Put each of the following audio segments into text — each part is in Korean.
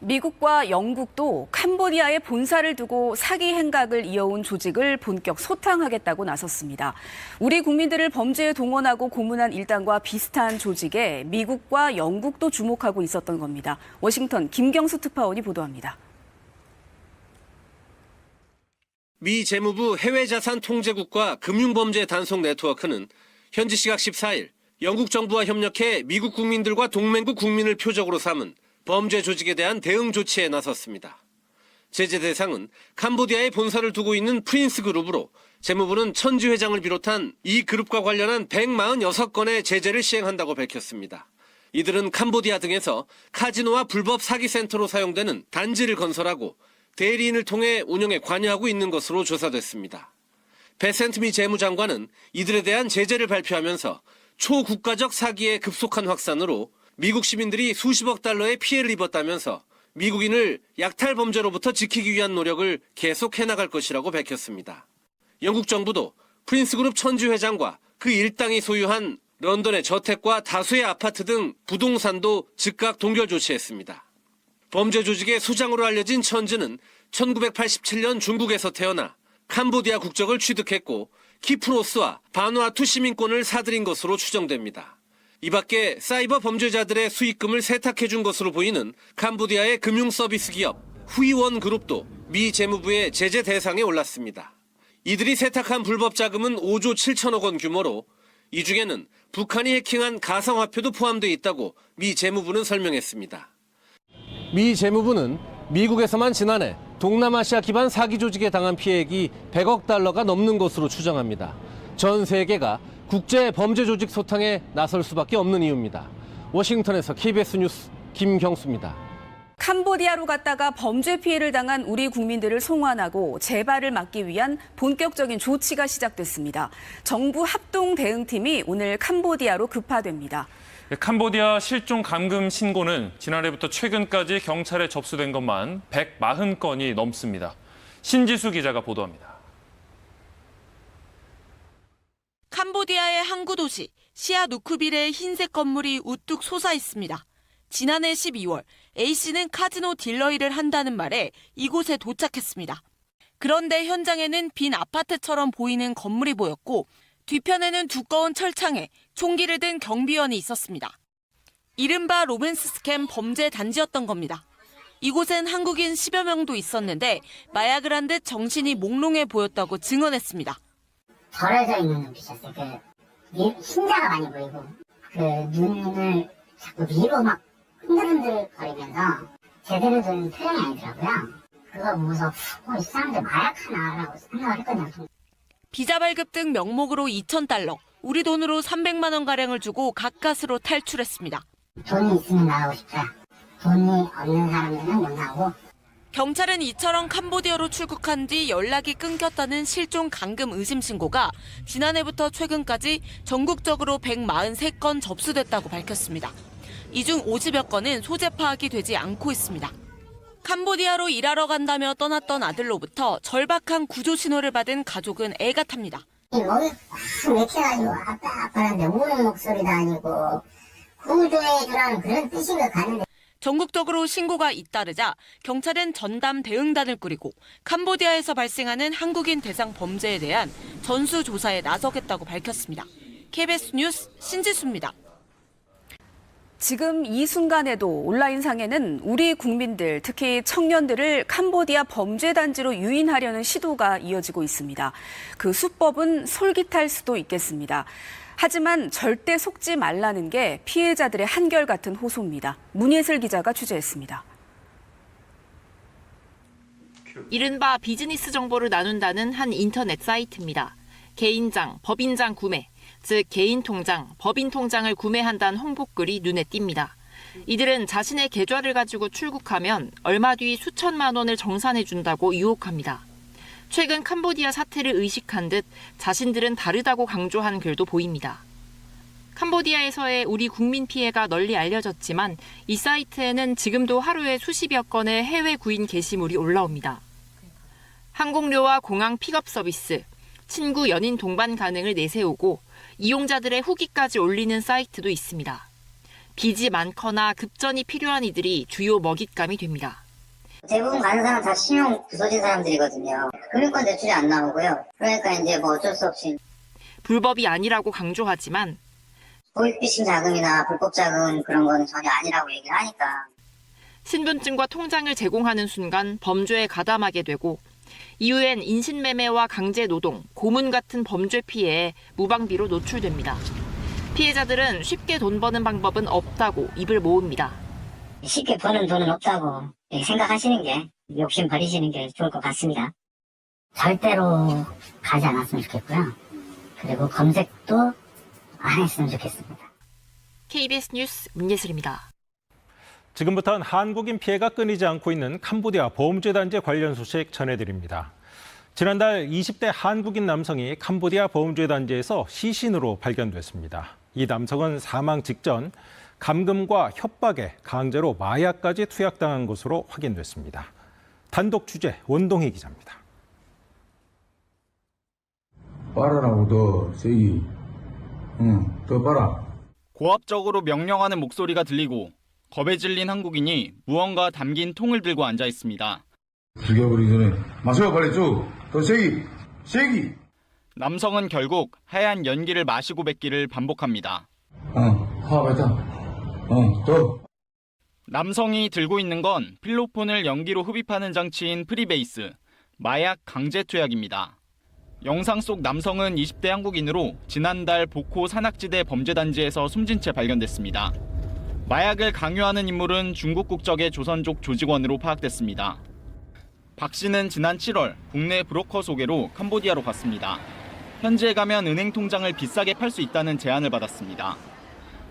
미국과 영국도 캄보디아에 본사를 두고 사기 행각을 이어온 조직을 본격 소탕하겠다고 나섰습니다. 우리 국민들을 범죄에 동원하고 고문한 일당과 비슷한 조직에 미국과 영국도 주목하고 있었던 겁니다. 워싱턴 김경수 특파원이 보도합니다. 미 재무부 해외자산 통제국과 금융범죄 단속 네트워크는 현지 시각 14일 영국 정부와 협력해 미국 국민들과 동맹국 국민을 표적으로 삼은 범죄 조직에 대한 대응 조치에 나섰습니다. 제재 대상은 캄보디아에 본사를 두고 있는 프린스 그룹으로 재무부는 천지 회장을 비롯한 이 그룹과 관련한 146건의 제재를 시행한다고 밝혔습니다. 이들은 캄보디아 등에서 카지노와 불법 사기 센터로 사용되는 단지를 건설하고 대리인을 통해 운영에 관여하고 있는 것으로 조사됐습니다. 베센트 미 재무장관은 이들에 대한 제재를 발표하면서 초국가적 사기의 급속한 확산으로 미국 시민들이 수십억 달러의 피해를 입었다면서 미국인을 약탈 범죄로부터 지키기 위한 노력을 계속 해나갈 것이라고 밝혔습니다. 영국 정부도 프린스그룹 천지 회장과 그 일당이 소유한 런던의 저택과 다수의 아파트 등 부동산도 즉각 동결 조치했습니다. 범죄 조직의 수장으로 알려진 천지는 1987년 중국에서 태어나 캄보디아 국적을 취득했고 키프로스와 바누아투 시민권을 사들인 것으로 추정됩니다. 이 밖에 사이버 범죄자들의 수익금을 세탁해준 것으로 보이는 캄보디아의 금융서비스 기업 후이원 그룹도 미 재무부의 제재 대상에 올랐습니다. 이들이 세탁한 불법 자금은 5조 7천억 원 규모로 이 중에는 북한이 해킹한 가상화폐도 포함되어 있다고 미 재무부는 설명했습니다. 미 재무부는 미국에서만 지난해 동남아시아 기반 사기 조직에 당한 피해액이 100억 달러가 넘는 것으로 추정합니다. 전 세계가 국제 범죄 조직 소탕에 나설 수밖에 없는 이유입니다. 워싱턴에서 KBS 뉴스 김경수입니다. 캄보디아로 갔다가 범죄 피해를 당한 우리 국민들을 송환하고 재발을 막기 위한 본격적인 조치가 시작됐습니다. 정부 합동 대응팀이 오늘 캄보디아로 급파됩니다. 캄보디아 실종 감금 신고는 지난해부터 최근까지 경찰에 접수된 것만 140건이 넘습니다. 신지수 기자가 보도합니다. 캄보디아의 항구 도시 시아누쿠빌의 흰색 건물이 우뚝 솟아 있습니다. 지난해 12월 A씨는 카지노 딜러 일을 한다는 말에 이곳에 도착했습니다. 그런데 현장에는 빈 아파트처럼 보이는 건물이 보였고 뒤편에는 두꺼운 철창에 총기를 든 경비원이 있었습니다. 이른바 로맨스 스캠 범죄 단지였던 겁니다. 이곳엔 한국인 10여 명도 있었는데 마약을 한 듯 정신이 몽롱해 보였다고 증언했습니다. 절여져 있는 눈빛이었어요. 흰자가 많이 보이고 그 눈을 자꾸 위로 막 흔들흔들 거리면서 제대로 된 표현이 아니더라고요. 그거 보고서 이 사람들 마약하나라고 생각을 했거든요. 비자 발급 등 명목으로 2,000달러, 우리 돈으로 300만 원가량을 주고 가까스로 탈출했습니다. 돈이 있으면 나가고 싶다. 돈이 없는 사람들은 못 나오고. 경찰은 이처럼 캄보디아로 출국한 뒤 연락이 끊겼다는 실종 감금 의심 신고가 지난해부터 최근까지 전국적으로 143건 접수됐다고 밝혔습니다. 이 중 50여 건은 소재 파악이 되지 않고 있습니다. 캄보디아로 일하러 간다며 떠났던 아들로부터 절박한 구조 신호를 받은 가족은 애가 탑니다. 목이 확 맥혀가지고 아빠한테 우는 목소리도 아니고 구조해주라는 그런 뜻인 것 같은데. 전국적으로 신고가 잇따르자 경찰은 전담 대응단을 꾸리고 캄보디아에서 발생하는 한국인 대상 범죄에 대한 전수조사에 나서겠다고 밝혔습니다. KBS 뉴스 신지수입니다. 지금 이 순간에도 온라인상에는 우리 국민들, 특히 청년들을 캄보디아 범죄 단지로 유인하려는 시도가 이어지고 있습니다. 그 수법은 솔깃할 수도 있겠습니다. 하지만 절대 속지 말라는 게 피해자들의 한결같은 호소입니다. 문예슬 기자가 취재했습니다. 이른바 비즈니스 정보를 나눈다는 한 인터넷 사이트입니다. 개인장, 법인장 구매, 즉 개인 통장, 법인 통장을 구매한다는 홍보글이 눈에 띕니다. 이들은 자신의 계좌를 가지고 출국하면 얼마 뒤 수천만 원을 정산해준다고 유혹합니다. 최근 캄보디아 사태를 의식한 듯 자신들은 다르다고 강조한 글도 보입니다. 캄보디아에서의 우리 국민 피해가 널리 알려졌지만 이 사이트에는 지금도 하루에 수십여 건의 해외 구인 게시물이 올라옵니다. 항공료와 공항 픽업 서비스, 친구 연인 동반 가능을 내세우고 이용자들의 후기까지 올리는 사이트도 있습니다. 빚이 많거나 급전이 필요한 이들이 주요 먹잇감이 됩니다. 대부분 가는 사람 다 신용 부서진 사람들이거든요. 금융권 대출이 안 나오고요. 그러니까 이제 뭐 어쩔 수 없이 불법이 아니라고 강조하지만 보이피싱 자금이나 불법 자금 그런 거는 전혀 아니라고 얘기를 하니까. 신분증과 통장을 제공하는 순간 범죄에 가담하게 되고 이후엔 인신매매와 강제노동, 고문 같은 범죄 피해에 무방비로 노출됩니다. 피해자들은 쉽게 돈 버는 방법은 없다고 입을 모읍니다. 쉽게 버는 돈은 없다고 생각하시는 게, 욕심 버리시는 게 좋을 것 같습니다. 절대로 가지 않았으면 좋겠고요. 그리고 검색도 안 했으면 좋겠습니다. KBS 뉴스 문예슬입니다. 지금부터는 한국인 피해가 끊이지 않고 있는 캄보디아 범죄단지 관련 소식 전해드립니다. 지난달 20대 한국인 남성이 캄보디아 범죄단지에서 시신으로 발견됐습니다. 이 남성은 사망 직전 감금과 협박에 강제로 마약까지 투약당한 것으로 확인됐습니다. 단독 취재 원동희 기자입니다. 빨아라고 더 세기. 더 빨아. 고압적으로 명령하는 목소리가 들리고 겁에 질린 한국인이 무언가 담긴 통을 들고 앉아 있습니다. 죽여버리기 전에 마셔 빨리 쭉. 더 세기. 세기. 남성은 결국 하얀 연기를 마시고 뱉기를 반복합니다. 화가 더. 남성이 들고 있는 건 필로폰을 연기로 흡입하는 장치인 프리베이스, 마약 강제 투약입니다. 영상 속 남성은 20대 한국인으로 지난달 보코 산악지대 범죄단지에서 숨진 채 발견됐습니다. 마약을 강요하는 인물은 중국 국적의 조선족 조직원으로 파악됐습니다. 박 씨는 지난 7월 국내 브로커 소개로 캄보디아로 갔습니다. 현지에 가면 은행 통장을 비싸게 팔 수 있다는 제안을 받았습니다.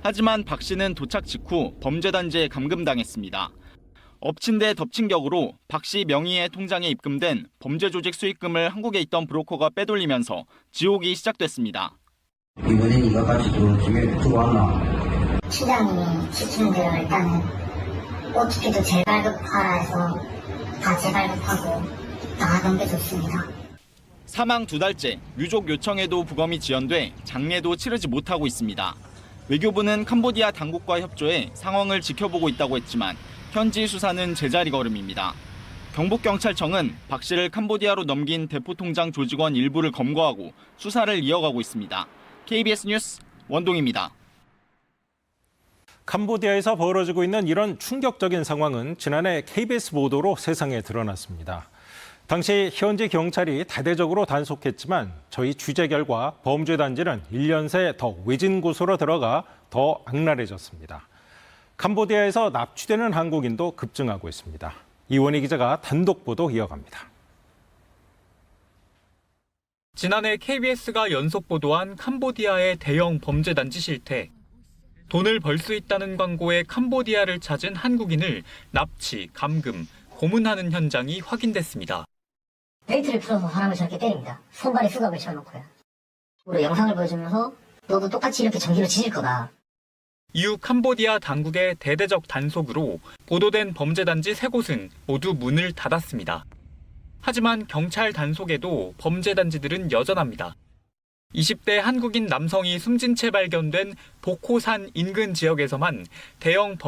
하지만 박 씨는 도착 직후 범죄단지에 감금당했습니다. 엎친 데 덮친 격으로 박 씨 명의의 통장에 입금된 범죄 조직 수익금을 한국에 있던 브로커가 빼돌리면서 지옥이 시작됐습니다. 이번엔 이거까지 들어왔나? 추장이 지침대로 일단은 OTP도 재발급하라 해서 다 재발급하고 다 넘겨줬습니다. 사망 2달째 유족 요청에도 부검이 지연돼 장례도 치르지 못하고 있습니다. 외교부는 캄보디아 당국과 협조해 상황을 지켜보고 있다고 했지만 현지 수사는 제자리 걸음입니다. 경북경찰청은 박 씨를 캄보디아로 넘긴 대포통장 조직원 일부를 검거하고 수사를 이어가고 있습니다. KBS 뉴스 원동입니다. 캄보디아에서 벌어지고 있는 이런 충격적인 상황은 지난해 KBS 보도로 세상에 드러났습니다. 당시 현지 경찰이 다대적으로 단속했지만 저희 취재 결과 범죄 단지는 1년 새 더 외진 곳으로 들어가 더 악랄해졌습니다. 캄보디아에서 납치되는 한국인도 급증하고 있습니다. 이원희 기자가 단독 보도 이어갑니다. 지난해 KBS가 연속 보도한 캄보디아의 대형 범죄단지 실태. 돈을 벌 수 있다는 광고에 캄보디아를 찾은 한국인을 납치, 감금, 고문하는 현장이 확인됐습니다. 벨트를 풀어서 사람을 저렇게 때립니다. 손발에 수갑을 쳐놓고요. 우리 영상을 보여주면서 너도 똑같이 이렇게 전기로 지질 거다. 이후 캄보디아 당국의 대대적 단속으로 보도된 범죄단지 3곳은 모두 문을 닫았습니다. 하지만 경찰 단속에도 범죄단지들은 여전합니다. 20대 한국인 남성이 숨진 채 발견된 보코산 인근 지역에서만 대형